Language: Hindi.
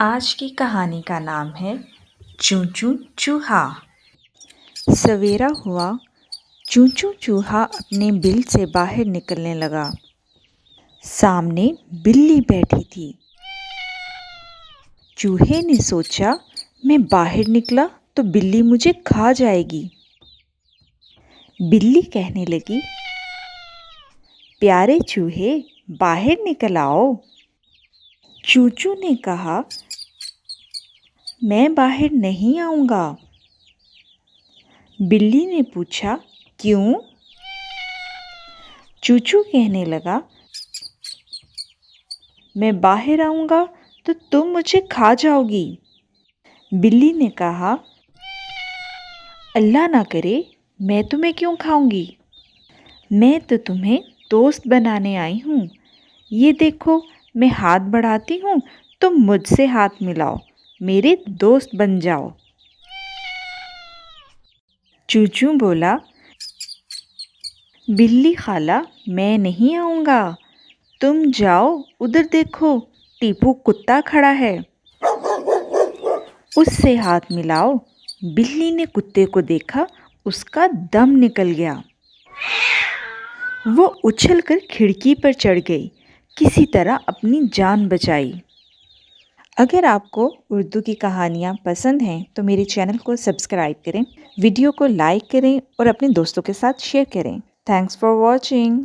आज की कहानी का नाम है चूं चूं चूहा। सवेरा हुआ, चूं चूं चूहा अपने बिल से बाहर निकलने लगा। सामने बिल्ली बैठी थी। चूहे ने सोचा, मैं बाहर निकला तो बिल्ली मुझे खा जाएगी। बिल्ली कहने लगी, प्यारे चूहे, बाहर निकल आओ। चूं चूं ने कहा, मैं बाहर नहीं आऊँगा। बिल्ली ने पूछा, क्यों? चूचू कहने लगा, मैं बाहर आऊँगा तो तुम मुझे खा जाओगी। बिल्ली ने कहा, अल्लाह ना करे, मैं तुम्हें क्यों खाऊंगी? मैं तो तुम्हें दोस्त बनाने आई हूँ। ये देखो, मैं हाथ बढ़ाती हूँ, तुम मुझसे हाथ मिलाओ, मेरे दोस्त बन जाओ। चूचू बोला, बिल्ली खाला, मैं नहीं आऊँगा। तुम जाओ, उधर देखो, टीपू कुत्ता खड़ा है, उससे हाथ मिलाओ। बिल्ली ने कुत्ते को देखा, उसका दम निकल गया। वो उछलकर खिड़की पर चढ़ गई, किसी तरह अपनी जान बचाई। अगर आपको उर्दू की कहानियाँ पसंद हैं तो मेरे चैनल को सब्सक्राइब करें, वीडियो को लाइक करें और अपने दोस्तों के साथ शेयर करें। Thanks for watching.